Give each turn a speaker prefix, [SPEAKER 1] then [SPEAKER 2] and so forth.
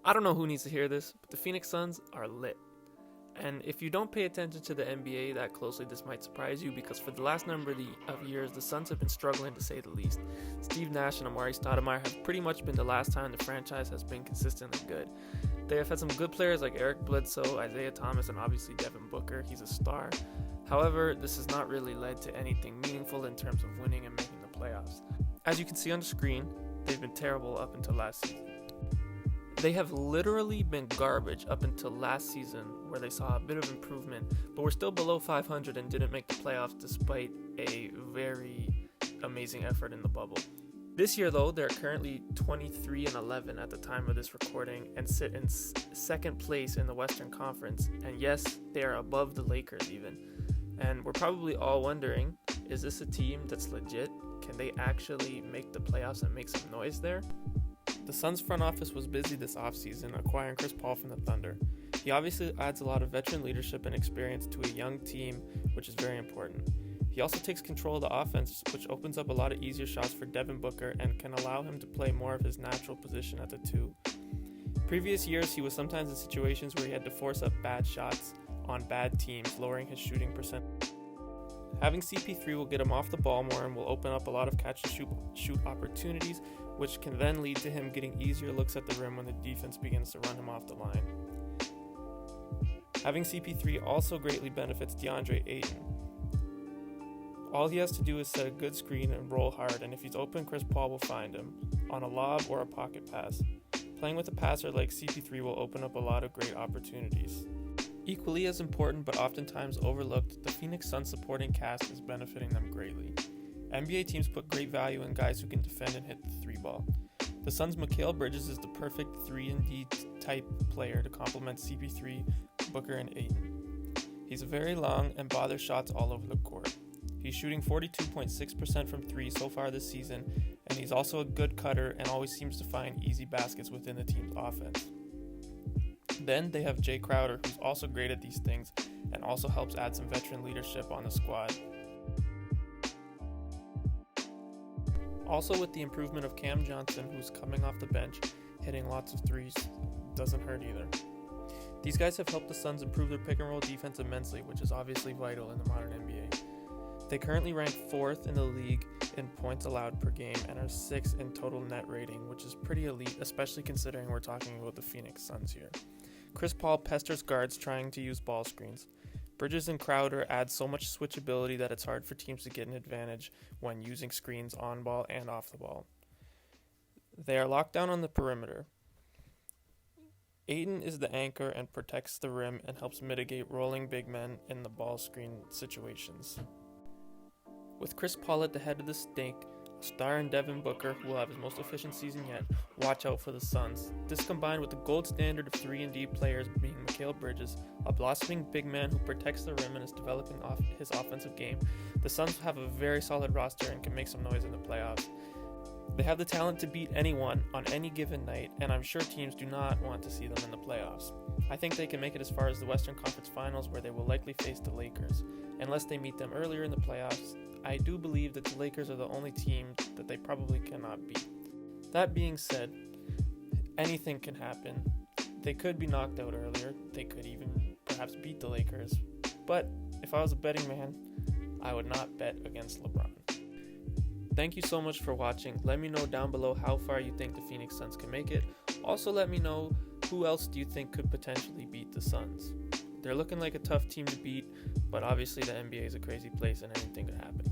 [SPEAKER 1] I don't know who needs to hear this, but the Phoenix Suns are lit. And if you don't pay attention to the NBA that closely, this might surprise you because for the last number of years, the Suns have been struggling to say the least. Steve Nash and Amari Stoudemire have pretty much been the last time the franchise has been consistently good. They have had some good players like Eric Bledsoe, Isaiah Thomas, and obviously Devin Booker. He's a star. However, this has not really led to anything meaningful in terms of winning and making the playoffs. As you can see on the screen, they've been terrible up until last season. They have literally been garbage up until last season, where they saw a bit of improvement, but were still below 500 and didn't make the playoffs despite a very amazing effort in the bubble. This year, though, they're currently 23-11 at the time of this recording and sit in second place in the Western Conference. And yes, they are above the Lakers even. And we're probably all wondering, is this a team that's legit? Can they actually make the playoffs and make some noise there? The Suns front office was busy this offseason acquiring Chris Paul from the Thunder. He obviously adds a lot of veteran leadership and experience to a young team, which is very important. He also takes control of the offense, which opens up a lot of easier shots for Devin Booker and can allow him to play more of his natural position at the 2. Previous years, he was sometimes in situations where he had to force up bad shots on bad teams, lowering his shooting percent. Having CP3 will get him off the ball more and will open up a lot of catch-and-shoot opportunities, which can then lead to him getting easier looks at the rim when the defense begins to run him off the line. Having CP3 also greatly benefits DeAndre Ayton. All he has to do is set a good screen and roll hard, and if he's open, Chris Paul will find him on a lob or a pocket pass. Playing with a passer like CP3 will open up a lot of great opportunities. Equally as important but oftentimes overlooked, the Phoenix Suns supporting cast is benefiting them greatly. NBA teams put great value in guys who can defend and hit the 3-ball. The Suns' Mikal Bridges is the perfect 3-and-D type player to complement CP3, Booker, and Ayton. He's very long and bothers shots all over the court. He's shooting 42.6% from 3 so far this season, and he's also a good cutter and always seems to find easy baskets within the team's offense. Then they have Jay Crowder, who's also great at these things and also helps add some veteran leadership on the squad. Also, with the improvement of Cam Johnson, who's coming off the bench, hitting lots of threes, doesn't hurt either. These guys have helped the Suns improve their pick-and-roll defense immensely, which is obviously vital in the modern NBA. They currently rank 4th in the league in points allowed per game and are 6th in total net rating, which is pretty elite, especially considering we're talking about the Phoenix Suns here. Chris Paul pesters guards trying to use ball screens. Bridges and Crowder add so much switchability that it's hard for teams to get an advantage when using screens on ball and off the ball. They are locked down on the perimeter. Ayton is the anchor and protects the rim and helps mitigate rolling big men in the ball screen situations. With Chris Paul at the head of the snake, a star in Devin Booker, who will have his most efficient season yet, watch out for the Suns. This combined with the gold standard of 3-and-D players being Mikal Bridges, a blossoming big man who protects the rim and is developing his offensive game, the Suns have a very solid roster and can make some noise in the playoffs. They have the talent to beat anyone on any given night, and I'm sure teams do not want to see them in the playoffs. I think they can make it as far as the Western Conference Finals, where they will likely face the Lakers. Unless they meet them earlier in the playoffs, I do believe that the Lakers are the only team that they probably cannot beat. That being said, anything can happen. They could be knocked out earlier. They could even perhaps beat the Lakers. But if I was a betting man, I would not bet against LeBron. Thank you so much for watching. Let me know down below how far you think the Phoenix Suns can make it. Also, let me know who else do you think could potentially beat the Suns. They're looking like a tough team to beat, but obviously the NBA is a crazy place and anything could happen.